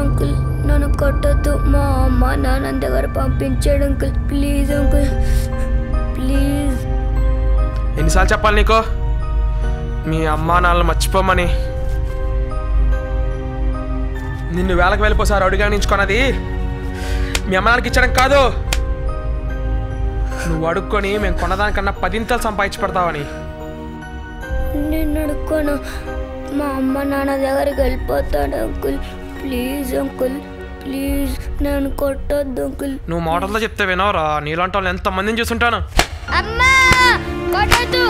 Uncle, నన్ను కొట్టొద్దు. మా అమ్మ నాన్న దగ్గర పంపించాడు అంకుల్. Please uncle, please. ఎన్నిసార్లు చెప్పాలి నీకు మీ అమ్మా నాన్నలు మర్చిపోమని? నిన్ను వేలకు వెళ్ళిపోసారు అడుగానించుకున్నది మీ అమ్మ నాన్నకి ఇచ్చడం కాదు, నువ్వు అడుక్కొని మేము కొన్నదానికన్నా 10 సంపాదించి పెడతావని. నేను అడుక్కోను, మా అమ్మ నాన్న దగ్గరికి వెళ్ళిపోతాడు అంకుల్. ప్లీజ్ అంకుల్, ప్లీజ్, నన్ను కొట్టొద్దు అంకుల్. నువ్వు మాటలతో చెప్తే వినవరా? నీలాంటి వాళ్ళు ఎంతమందిని చూసుంటాను. అమ్మా కొట్టొద్దు.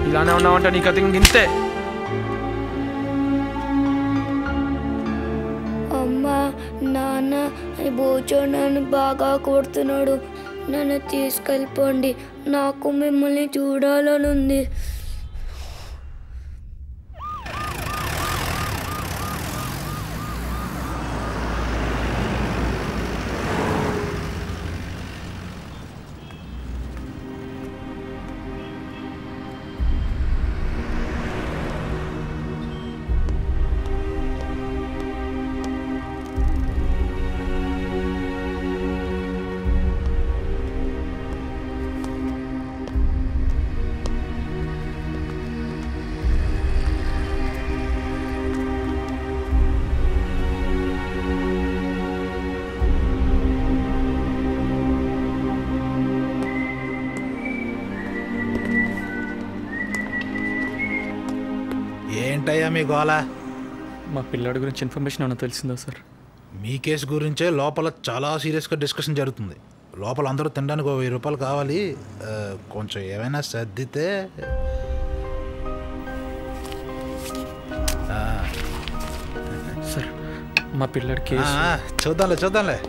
ఇలానే ఉన్నావంటే నీకు అది ఇంతే. అమ్మా నాన్న బోచో నన్ను బాగా కొడుతున్నాడు, నన్ను తీసుకెళ్ళిపోండి, నాకు మిమ్మల్ని చూడాలని ఉంది. ఏంటయ్యా మీ గోళ? మా పిల్లాడి గురించి ఇన్ఫర్మేషన్ ఏమైనా తెలిసిందా సార్? మీ కేసు గురించే లోపల చాలా సీరియస్గా డిస్కషన్ జరుగుతుంది. లోపల అందరూ తినడానికి 1000 రూపాయలు కావాలి, కొంచెం ఏమైనా సర్దితే. సార్ మా పిల్లాడి కేసు చూద్దాంలే.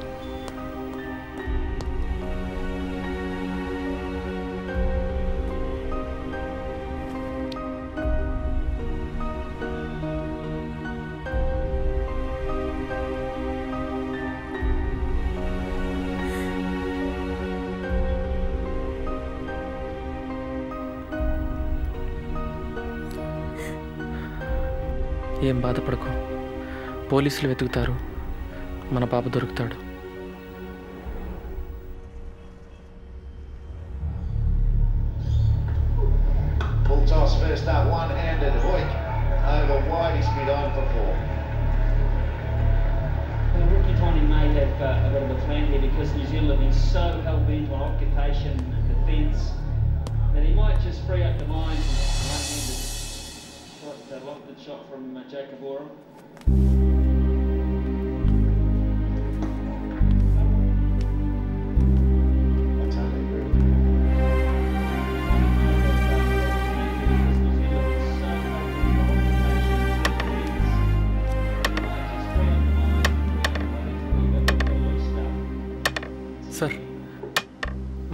ఏం బాధపడకు, పోలీసులు వెతుకుతారు, మన బాబు దొరుకుతాడు. May have a bit of a plan here because New Zealand is so hell-bent on occupation and defence that he might just free up the mind and locked shot from Jacob Oram. Sir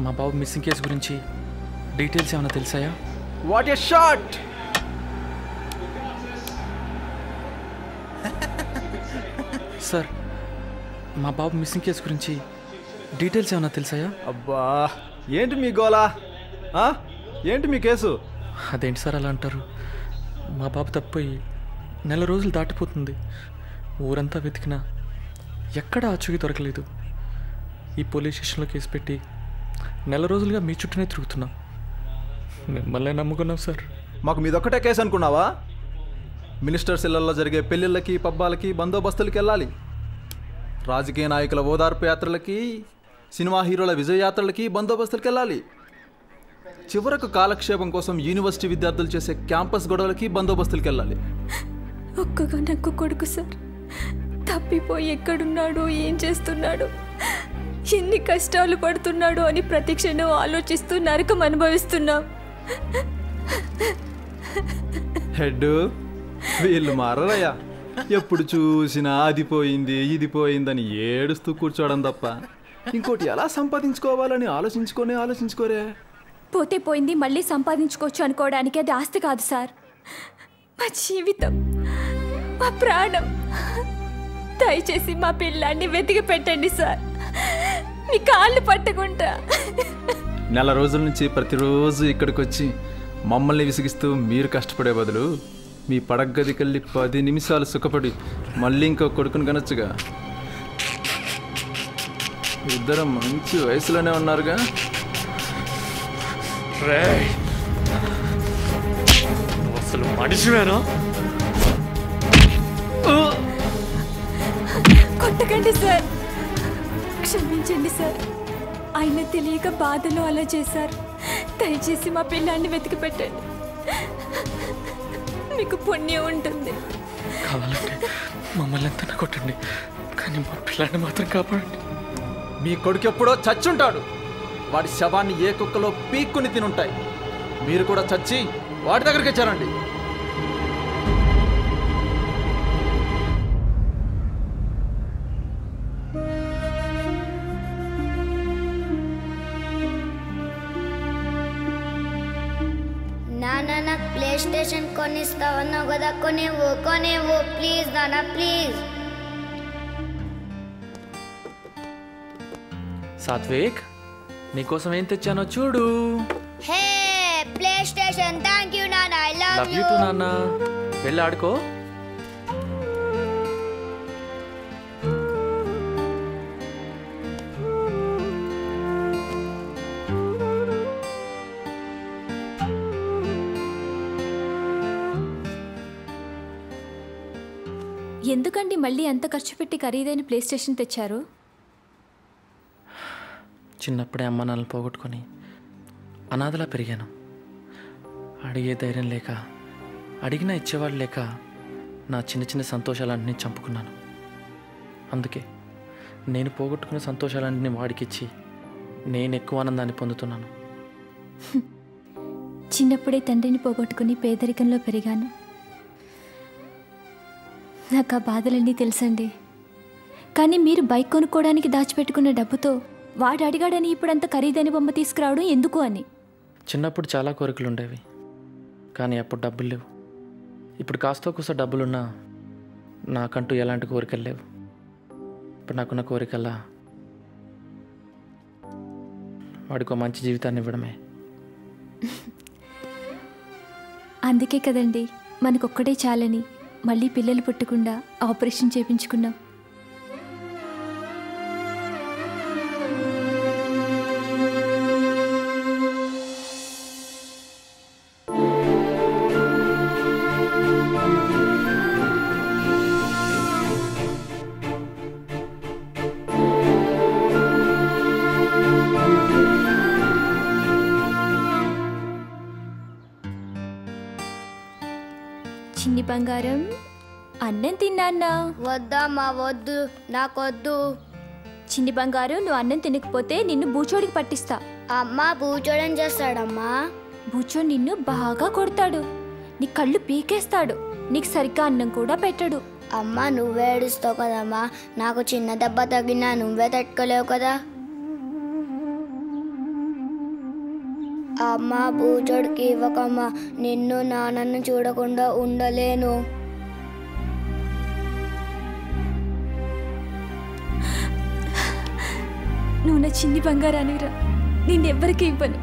మా బాబు missing case గురించి details ఏమైనా తెలిసాయా? What a shot! Sir మా బాబు missing case గురించి details ఏమైనా తెలిసాయా? అబ్బా ఏంటి మీ గోలా, ఏంటి మీ కేసు? అదేంటి సార్ అలా అంటారు? మా బాబు తప్పిపోయి 1 రోజులు దాటిపోతుంది. ఊరంతా వెతికినా ఎక్కడా ఆచూకీ దొరకలేదు. ఈ పోలీస్ స్టేషన్లో కేసు పెట్టి 1 రోజులుగా మీ చుట్టూనే తిరుగుతున్నాం. మిమ్మల్ని నమ్ముకున్నాం సార్. మాకు మీదొక్కటే కేసు అనుకున్నావా? మినిస్టర్స్ ఇళ్లలో జరిగే పెళ్ళిళ్ళకి, పబ్బాలకి, బందోబస్తులకి వెళ్ళాలి. రాజకీయ నాయకుల ఓదార్పు యాత్రలకి, సినిమా హీరోల విజయయాత్రలకి, బందోబస్తులకి వెళ్ళాలి. చివరకు కాలక్షేపం కోసం యూనివర్సిటీ విద్యార్థులు చేసే క్యాంపస్ గొడవలకి, బందోబస్తులకి వెళ్ళాలి. ఒక్కగా నాకు కొడుకు సార్, తప్పిపోయి ఎక్కడున్నాడు, ఏం చేస్తున్నాడు, ఎన్ని కష్టాలు పడుతున్నాడు అని ప్రతి క్షణం ఆలోచిస్తూ నరకం అనుభవిస్తున్నాం. హెడ్ వీళ్ళు మారయ్యా, ఎప్పుడు చూసినా అది పోయింది ఇది పోయిందని ఏడుస్తూ కూర్చోవడం తప్ప ఇంకోటి ఎలా సంపాదించుకోవాలని ఆలోచించుకోరే. పోతే పోయింది, మళ్ళీ సంపాదించుకోవచ్చు అనుకోవడానికి అది ఆస్తి కాదు సార్, మా జీవితం, మా ప్రాణం. దయచేసి మా పిల్లాన్ని వెతికి పెట్టండి సార్, మీ కాళ్ళు పట్టుకుంటా. 1 రోజుల నుంచి ప్రతిరోజు ఇక్కడికి వచ్చి మమ్మల్ని విసిగిస్తూ మీరు కష్టపడే బదులు మీ పడగదికెళ్ళి 10 నిమిషాలు సుఖపడి మళ్ళీ ఇంకో కొడుకుని కనొచ్చుగా. ఇద్దరం మంచి వయసులోనే ఉన్నారుగా. అసలు మనిషివేనా? కొట్టకండి సార్, క్షమించండి సార్. ఆయన తెలియక బాధలో అలా చేశారు. దయచేసి మా పిల్లాన్ని వెతికి పెట్టండి, మీకు పుణ్యం ఉంటుంది. కావాలంటే మమ్మల్ని ఎంతైనా కొట్టండి, కానీ మా పిల్లాన్ని మాత్రం కాపాడండి. మీ కొడుకు ఎప్పుడో చచ్చుంటాడు. వాడి శవాన్ని ఏ కుక్కలో పీక్కుని తినుంటాయి. మీరు కూడా చచ్చి వాడి దగ్గరికి వచ్చారండి. నాన్న నాకు ప్లే స్టేషన్ కొనిస్తావన్నావు కదా, కొనివ్వు ప్లీజ్ నాన్న ప్లీజ్. సాత్విక్, నీకోసం ఏం తెచ్చానో చూడు. హే ప్లే స్టేషన్, థ్యాంక్ యూ నాన్న, I love love you you. To నాన్న. వెళ్ళి ఆడుకో. ఎందుకండి మళ్ళీ అంత ఖర్చు పెట్టి ఖరీదైన ప్లే స్టేషన్ తెచ్చారు? చిన్నప్పుడే అమ్మ నాన్నలు పోగొట్టుకొని అనాథలా పెరిగాను. అడిగే ధైర్యం లేక, అడిగినా ఇచ్చేవాళ్ళు లేక నా చిన్న చిన్న సంతోషాలన్నీ చంపుకున్నాను. అందుకే నేను పోగొట్టుకున్న సంతోషాలన్నీ వాడికిచ్చి నేను ఎక్కువ ఆనందాన్ని పొందుతున్నాను. చిన్నప్పుడే తండ్రిని పోగొట్టుకుని పేదరికంలో పెరిగాను. నాకు ఆ బాధలన్నీ తెలుసండి. కానీ మీరు బైక్ కొనుక్కోవడానికి దాచిపెట్టుకున్న డబ్బుతో వాడు అడిగాడని ఇప్పుడంత ఖరీదైన బొమ్మ తీసుకురావడం ఎందుకు అని. చిన్నప్పుడు చాలా కోరికలు ఉండేవి, కానీ అప్పుడు డబ్బులు లేవు. ఇప్పుడు కాస్తో కూసో డబ్బులున్నా నాకంటూ ఎలాంటి కోరికలు లేవు. ఇప్పుడు నాకున్న కోరికల్లా వాడికి మంచి జీవితాన్ని ఇవ్వడమే. అందుకే కదండి మనకొక్కడే చాలని మళ్ళీ పిల్లలు పుట్టకుండా ఆపరేషన్ చేయించుకున్నాం. చిన్ని బంగారం, అన్నం తిన్నా? వద్దమ్మా వద్దు, నాకొద్దు. చిన్ని బంగారం, నువ్వు అన్నం తినకపోతే నిన్ను బూచోడికి పట్టిస్తా. అమ్మా బూచోడం చేస్తాడమ్మా. బూచోడు నిన్ను బాగా కొడతాడు, నీ కళ్ళు పీకేస్తాడు, నీకు సరిగ్గా అన్నం కూడా పెట్టడు. అమ్మా నువ్వే ఏడుస్తావు కదమ్మా, నాకు చిన్న దెబ్బ తగినా నువ్వే తట్టుకోలేవు కదా. అమ్మా బూచోడికి ఇవ్వకమ్మా, నిన్ను నాన్నను చూడకుండా ఉండలేను. నువ్వు నా చిన్ని బంగారానిరా, నిన్నెవ్వరికి ఇవ్వను.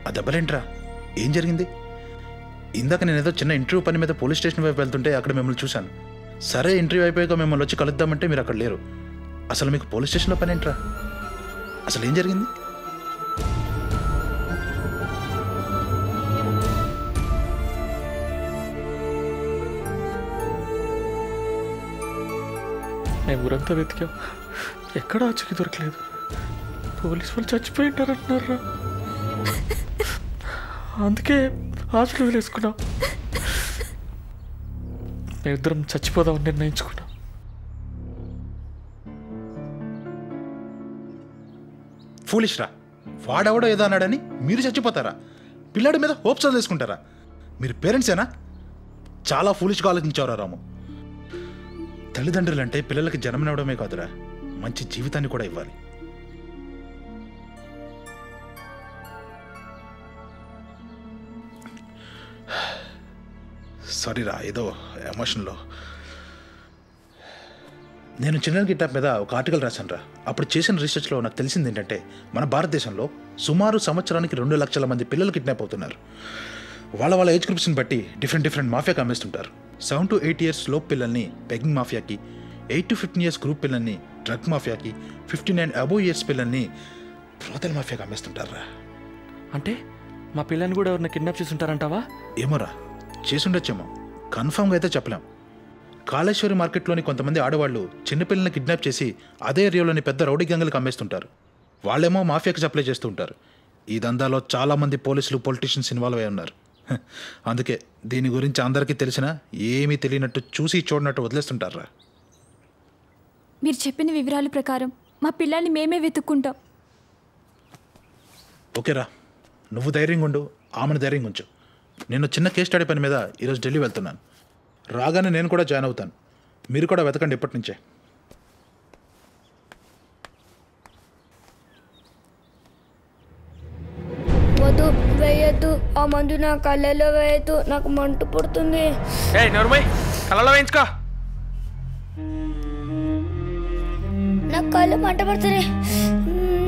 ఆ దెబ్బలేంట్రా? ఏం జరిగింది? ఇందాక నేను ఏదో చిన్న ఇంటర్వ్యూ పని మీద పోలీస్ స్టేషన్ వైపు వెళ్తుంటే అక్కడ మిమ్మల్ని చూశాను. సరే ఇంటర్వ్యూ అయిపోయాక మిమ్మల్ని వచ్చి కలుద్దామంటే మీరు అక్కడ లేరు. అసలు మీకు పోలీస్ స్టేషన్లో పని ఏంట్రా? అసలు ఏం జరిగింది? నేను ఊరంతా వెతికాం, ఎక్కడా ఆచూకీ దొరకలేదు. పోలీసు వాళ్ళు చచ్చిపోయి ఉంటారంటున్నారా? అందుకే హాస్పిటల్ వేసుకున్నాం. మేమిద్దరం చచ్చిపోదామని నిర్ణయించుకున్నాం. ఫూలిష్ రా, వాడెవడో ఏదో అన్నాడని మీరు చచ్చిపోతారా? పిల్లాడి మీద హోప్స్ వదిలేసుకుంటారా? మీరు పేరెంట్సేనా? చాలా ఫూలిష్గా ఆలోచించారా రాము. తల్లిదండ్రులు అంటే పిల్లలకి జన్మనివ్వడమే కాదురా, మంచి జీవితాన్ని కూడా ఇవ్వాలి. సారీ రా, ఏదో ఎమోషన్లో. నేను చిల్డ్రన్ కిడ్నాప్ మీద ఒక ఆర్టికల్ రాశాను రా. అప్పుడు చేసిన రీసెర్చ్లో నాకు తెలిసింది ఏంటంటే మన భారతదేశంలో సుమారు సంవత్సరానికి 2 లక్షల మంది పిల్లలు కిడ్నాప్ అవుతున్నారు. వాళ్ళ ఏజ్ గ్రూప్స్ని బట్టి డిఫరెంట్ మాఫియాకి అమ్మేస్తుంటారు. 7 to 8 years లోపు పిల్లల్ని పెగ్గింగ్ మాఫియాకి, 8 to 15 years గ్రూప్ పిల్లల్ని డ్రగ్ మాఫియాకి, 15 and above years పిల్లల్ని బ్రోతల్ మాఫియాకి అమ్మేస్తుంటారు రా. అంటే మా పిల్లని కూడా ఎవరిని కిడ్నాప్ చేసి ఉంటారంటావా? ఏమోరా, చేసుండొచ్చేమో, కన్ఫామ్గా అయితే చెప్పలేం. కాళేశ్వరి మార్కెట్లోని కొంతమంది ఆడవాళ్ళు చిన్నపిల్లల్ని కిడ్నాప్ చేసి అదే ఏరియాలోని పెద్ద రౌడీ గ్యాంగులకు అమ్మేస్తుంటారు. వాళ్ళేమో మాఫియాకి సప్లై చేస్తూ ఉంటారు. ఈ దందాలో చాలామంది పోలీసులు, పొలిటీషియన్స్ ఇన్వాల్వ్ అయి ఉన్నారు. అందుకే దీని గురించి అందరికీ తెలిసినా ఏమీ తెలియనట్టు చూసి చూడనట్టు వదిలేస్తుంటారా. మీరు చెప్పిన వివరాల ప్రకారం మా పిల్లల్ని మేమే వెతుక్కుంటాం. ఓకేరా, నువ్వు ధైర్యంగా ఉండు, ఆమెను ధైర్యంగా ఉంచు. నేను చిన్న కేస్ స్టడీ పని మీద ఈరోజు ఢిల్లీ వెళ్తున్నాను. రాగానే నేను కూడా జాయిన్ అవుతాను. మీరు కూడా వెతకండి ఇప్పటి నుంచే. వద్దు, వేయద్దు. ఆ మందు నా కళ్ళలో వేయద్దు, నాకు మంట పుడుతుంది. కళ్ళలో వేయించుకో. నా కళ్ళు మంట పడుతున్నాయి,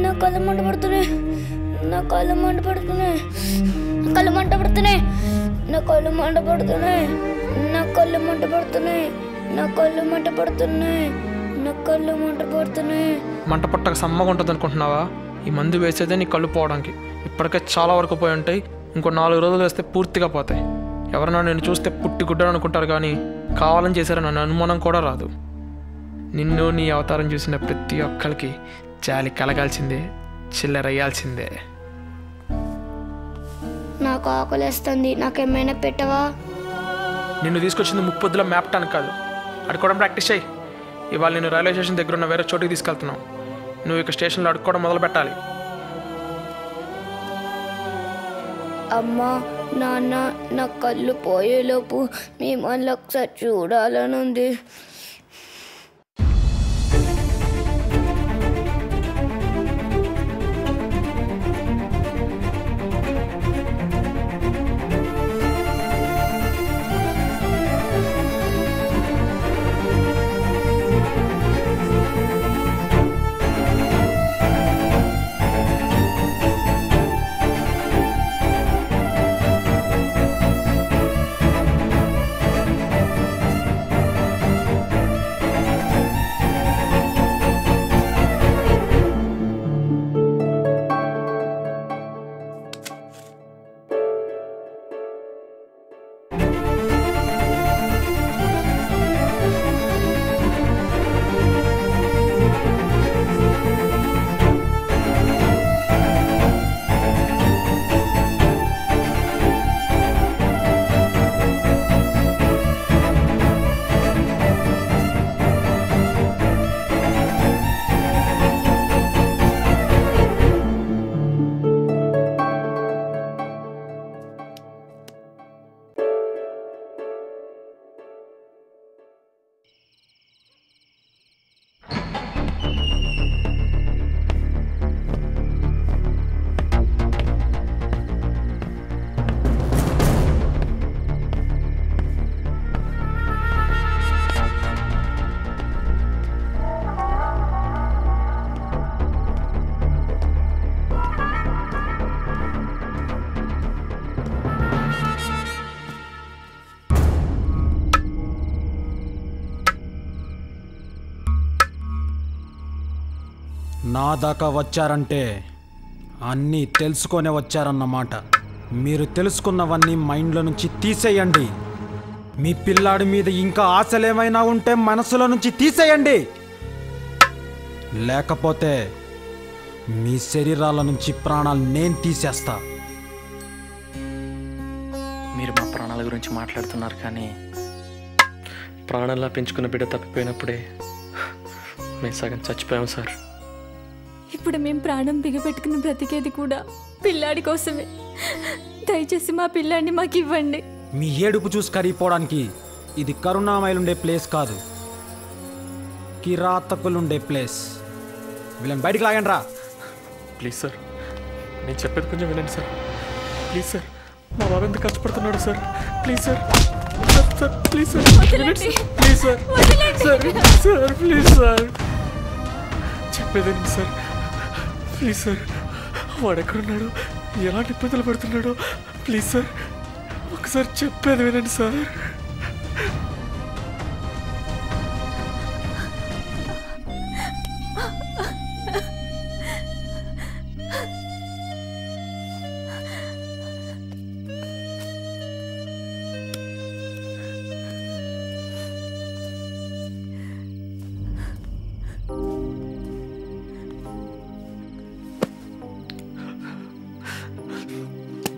నా కళ్ళు మంట పడుతున్నాయి, నా కళ్ళు మంట పడుతున్నాయి, నా కళ్ళు మంట పడుతున్నాయి, నా కళ్ళు మంట పడుతున్నాయి, నా కళ్ళు మంట పడుతున్నాయి, నా కళ్ళు మంట పడుతున్నాయి, నా కళ్ళు మంట పడుతున్నాయి. మంట పట్టక సమ్మగా ఉంటుంది అనుకుంటున్నావా? ఈ మందు వేసేదే నీ కళ్ళు పోవడానికి. ఇప్పటికే చాలా వరకు పోయి ఉంటాయి. ఇంకో 4 రోజులు వేస్తే పూర్తిగా పోతాయి. ఎవరన్నా నేను చూస్తే పుట్టి గుడ్డను అనుకుంటారు, కానీ కావాలని చేశారని నన్ను అనుమానం కూడా రాదు. నిన్ను నీ అవతారం చూసిన ప్రతి ఒక్కరికి జాలి కలగాల్సిందే, చిల్లరయ్యాల్సిందే. నాకు ఆకలిస్తుంది, నాకేమైనా పెట్టవా? నిన్ను తీసుకొచ్చింది ముప్పొద్దుల మ్యాప్టానికి కాదు, అడుకోవడం ప్రాక్టీస్ చేయి. ఇవాళ నేను రైల్వే స్టేషన్ దగ్గర ఉన్న వేరే చోటుకి తీసుకెళ్తున్నావు. నువ్వు ఇక స్టేషన్లో అడుక్కోవడం మొదలు పెట్టాలి. అమ్మా, నాన్న, నా కళ్ళు పోయేలోపు మిమ్మల్ని ఒకసారి చూడాలని ఉంది. నా దాకా వచ్చారంటే అన్నీ తెలుసుకొనే వచ్చారన్నమాట. మీరు తెలుసుకున్నవన్నీ మైండ్లో నుంచి తీసేయండి. మీ పిల్లాడి మీద ఇంకా ఆశలేమైనా ఉంటే మనసులో నుంచి తీసేయండి. లేకపోతే మీ శరీరాల నుంచి ప్రాణాలు నేను తీసేస్తా. మీరు మా ప్రాణాల గురించి మాట్లాడుతున్నారు, కానీ ప్రాణాల్లో పెంచుకున్న బిడ్డ తప్పిపోయినప్పుడే మేము సగం చచ్చిపోయాం సార్. ఇప్పుడు మేము ప్రాణం బిగపెట్టుకుని బ్రతికేది కూడా పిల్లాడి కోసమే. దయచేసి మా పిల్లాడిని మాకు ఇవ్వండి. మీ ఏడుపు చూసి కరిగిపోవడానికి ఇది కరుణామయులుండే ప్లేస్ కాదు, కిరాతకులుండే ప్లేస్. వీళ్ళని బయటికి లాగండి రా. ప్లీజ్ సార్, నేను చెప్పేది కొంచెం వినండి సార్. ప్లీజ్ సార్, మా బాబు ఎంత కష్టపడుతున్నాడు sir. Please sir. Sir please sir please sir sir sir please sir చెప్పేదండి సార్ ప్లీజ్ సార్ వాడు ఎక్కడున్నాడు ఎలాంటి ఇబ్బందులు పడుతున్నాడో ప్లీజ్ సార్ ఒకసారి చెప్పేది వినండి సార్.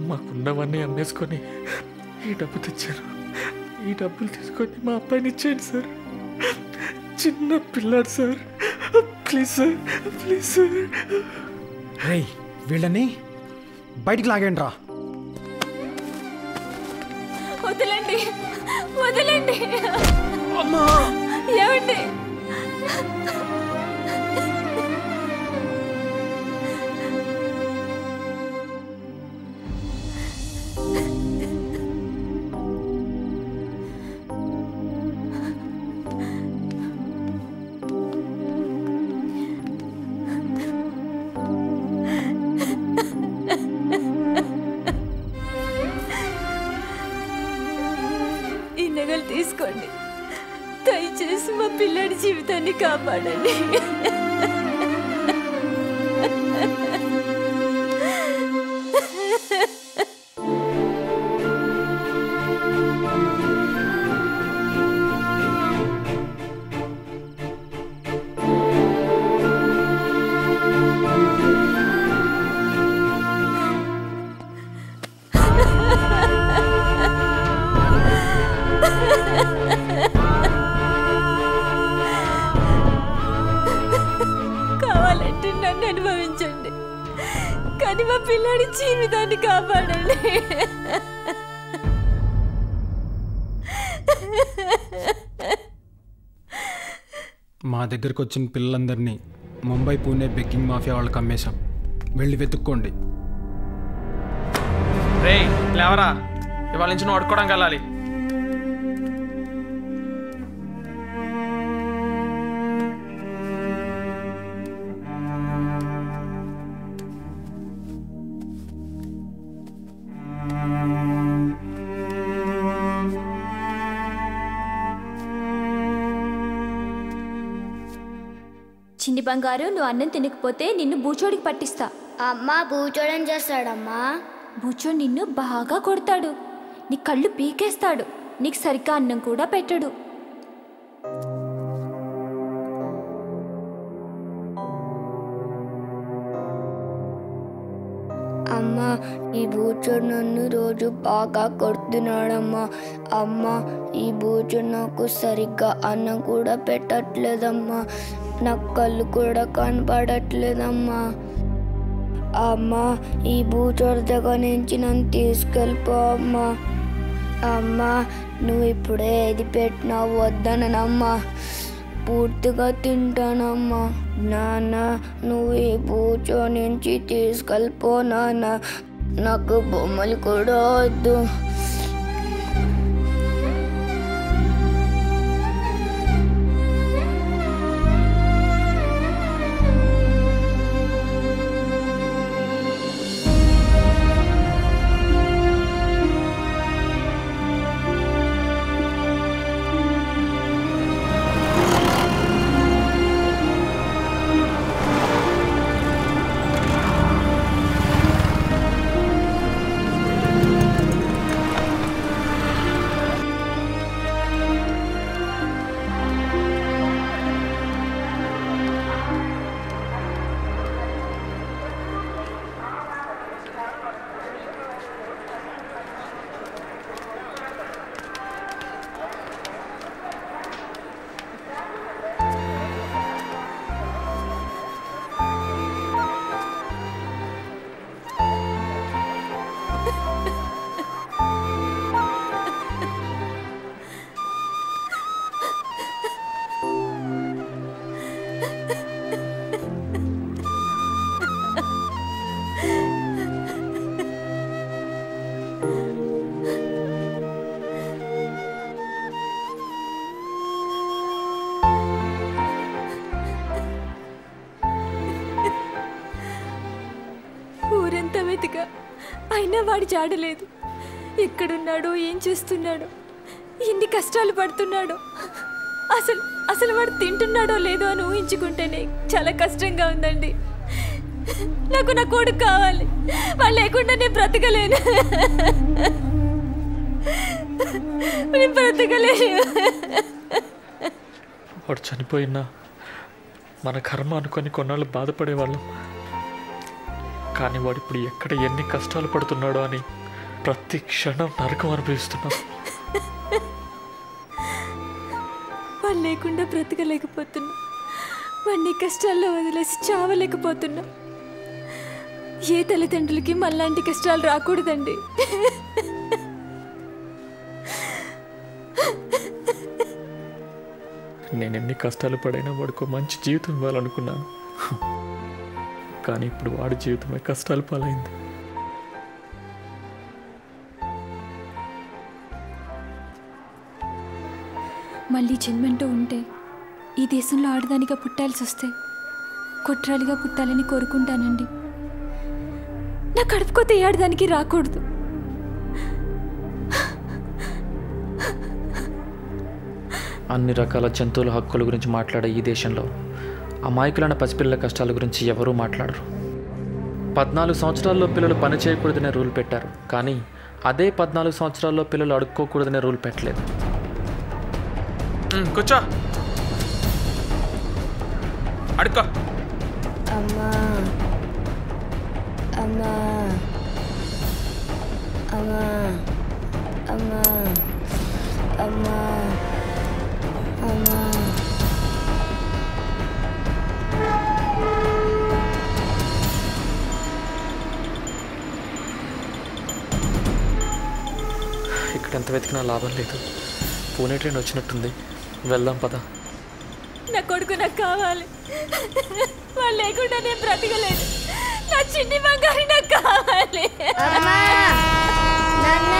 మాకున్నవన్నీ అమ్మేసుకొని ఈ డబ్బు తెచ్చారు. ఈ డబ్బులు తీసుకొని మా అబ్బాయిని ఇచ్చేయండి సార్. చిన్న పిల్లాడు sir please sir please sir. రే వీళ్ళని బయటికి లాగండి రా. వదలండి వదలండి ఏమండి నగలు తీసుకోండి. దయచేసి మా పిల్లాడి జీవితాన్ని కాపాడండి. కావాలంటే నన్ను అనుభవించండి, కానీ మా పిల్లాడి జీవితాన్ని కాపాడండి. మా దగ్గరకు వచ్చిన పిల్లలందరినీ ముంబై పూణే బెగ్గింగ్ మాఫియా వాళ్ళకి అమ్మేశాం. వెళ్ళి వెతుక్కోండి. రే లేవరా, ఇవాళ నుంచి నువ్వు అడుక్కోవడానికి వెళ్ళాలి. చిన్ని బంగారు, నువ్వు అన్నం తినకపోతే నిన్ను బూచోడికి పట్టిస్తా. అమ్మ బూచోడేం చేస్తాడమ్మా? బూచోడు నిన్ను బాగా కొడతాడు, నీ కళ్ళు పీకేస్తాడు, నీకు సరిగ్గా అన్నం కూడా పెట్టడు. అమ్మా ఈ బూచోడు నన్ను రోజు బాగా కొడుతున్నాడమ్మా. అమ్మ ఈ బూచోడు నాకు సరిగ్గా అన్నం కూడా పెట్టట్లేదమ్మా, నాకు కళ్ళు కూడా కనపడట్లేదమ్మా. అమ్మా ఈ బూచోడు దగ్గర నుంచి నన్ను తీసుకెళ్ళిపో అమ్మా. అమ్మా నువ్వు ఇప్పుడే ఏది పెట్టినా వద్దనమ్మా, పూర్తిగా తింటానమ్మా. నాన్న నువ్వు ఈ బూచో నుంచి తీసుకెళ్ళిపో నాన్న, నాకు బొమ్మలు కూడా వద్దు. అయినా వాడి జాడలేదు. ఎక్కడున్నాడో, ఏం చేస్తున్నాడో, ఎన్ని కష్టాలు పడుతున్నాడో, అసలు అసలు వాడు తింటున్నాడో లేదో అని ఊహించుకుంటేనే చాలా కష్టంగా ఉందండి. నాకు నా కొడుకు కావాలి. వాడు లేకుండా నేను బ్రతకలేను. నేను బ్రతకలేను. వాడు చనిపోయినా మన కర్మ అనుకొని కొన్నాళ్ళు బాధపడేవాళ్ళం. కానీ వాడు ఇప్పుడు ఎక్కడ ఎన్ని కష్టాలు పడుతున్నాడో అని ప్రతి క్షణం నరకం అనుభవిస్తున్నాం. వాడు లేకుండా బ్రతకలేకపోతున్నా. వాడిని కష్టాల్లో వదిలేసి చావలేకపోతున్నా. ఏ తల్లిదండ్రులకి మళ్ళాంటి కష్టాలు రాకూడదండి. నేను ఎన్ని కష్టాలు పడైనా వాడికి మంచి జీవితం ఇవ్వాలనుకున్నాను. కానీ ఇప్పుడు వాడి జీవితమే కష్టాలు పాలైంది. మళ్ళీ జన్మంటూ ఉంటే ఈ దేశంలో ఆడదానిగా పుట్టాల్సి వస్తే కొట్రాలిగా పుట్టాలని కోరుకుంటానండి. నా కడుపుకోతే ఏడదానికి రాకూడదు. అన్ని రకాల జంతువుల హక్కుల గురించి మాట్లాడే ఈ దేశంలో అమాయకులైన పసిపిల్లల కష్టాల గురించి ఎవరూ మాట్లాడరు. 14 సంవత్సరాల్లో పిల్లలు పని చేయకూడదనే రూల్ పెట్టారు. కానీ అదే 14 సంవత్సరాల్లో పిల్లలు అడుక్కోకూడదనే రూల్ పెట్టలేదు. కూర్చో, అడుక్కో. అమ్మా అమ్మా అమ్మా అమ్మా అమ్మా అమ్మా. ఇక్కడ ఎంత వెతికినా లాభం లేదు. పూణే ట్రైన్ వచ్చినట్టుంది, వెళ్దాం పద. నా కొడుకు నాకు కావాలి. వాళ్ళు లేకుండా నేను బ్రతకలేను. నా చిన్ని బంగారు నాకు కావాలి. అమ్మా నాన్న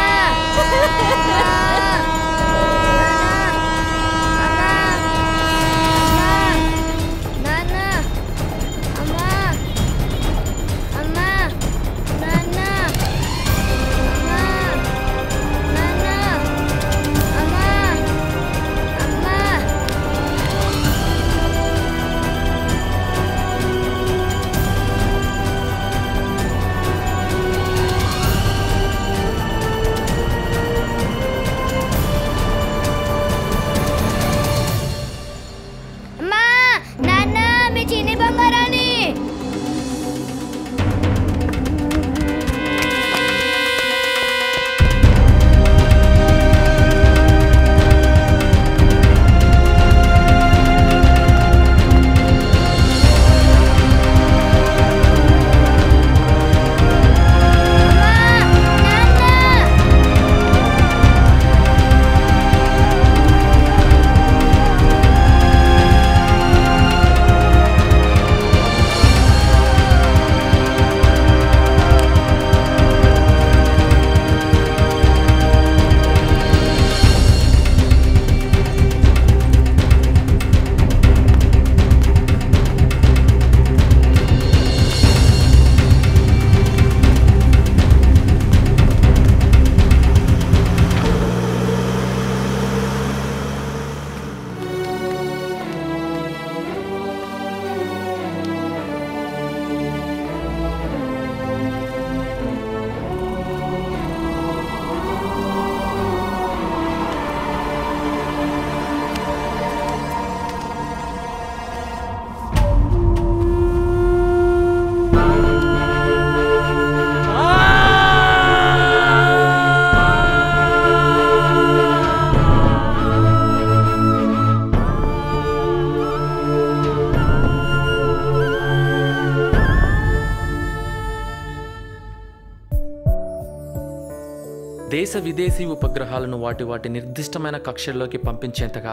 దేశ విదేశీ ఉపగ్రహాలను వాటి నిర్దిష్టమైన కక్షల్లోకి పంపించేంతగా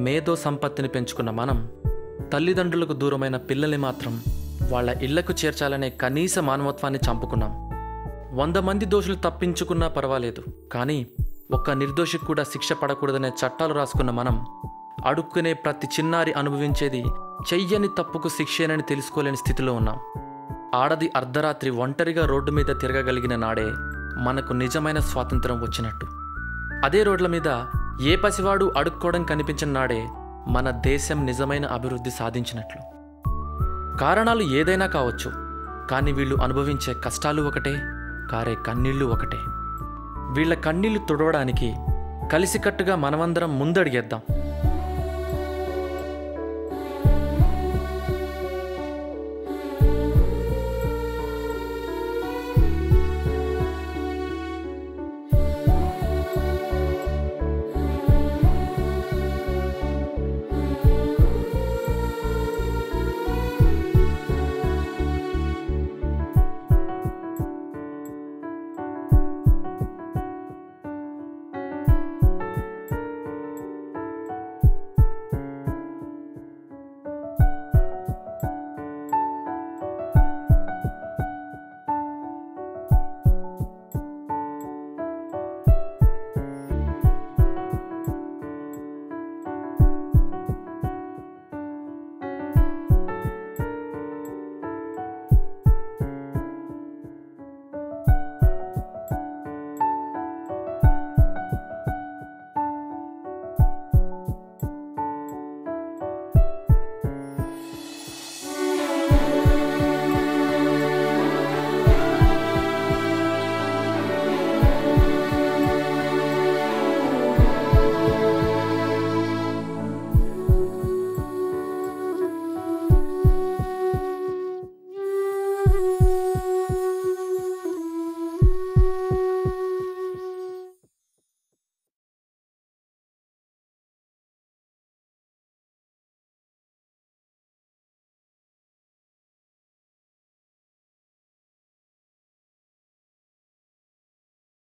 మేధో సంపత్తిని పెంచుకున్న మనం తల్లిదండ్రులకు దూరమైన పిల్లల్ని మాత్రం వాళ్ళ ఇళ్లకు చేర్చాలనే కనీస మానవత్వాన్ని చంపుకున్నాం. 100 మంది దోషులు తప్పించుకున్నా పర్వాలేదు, కానీ ఒక్క నిర్దోషికి కూడా శిక్ష పడకూడదనే చట్టాలు రాసుకున్న మనం అడుక్కునే ప్రతి చిన్నారి అనుభవించేది చెయ్యని తప్పుకు శిక్షేనని తెలుసుకోలేని స్థితిలో ఉన్నాం. ఆడది అర్ధరాత్రి ఒంటరిగా రోడ్డు మీద తిరగగలిగిన నాడే మనకు నిజమైన స్వాతంత్రం వచ్చినట్టు. అదే రోడ్ల మీద ఏ పసివాడు అడుక్కోవడం కనిపించిన నాడే మన దేశం నిజమైన అభివృద్ధి సాధించినట్లు. కారణాలు ఏదైనా కావచ్చు, కానీ వీళ్ళు అనుభవించే కష్టాలు ఒకటే, కారే కన్నీళ్ళు ఒకటే. వీళ్ళ కన్నీళ్లు తుడవడానికి కలిసికట్టుగా మనమందరం ముందడిగేద్దాం.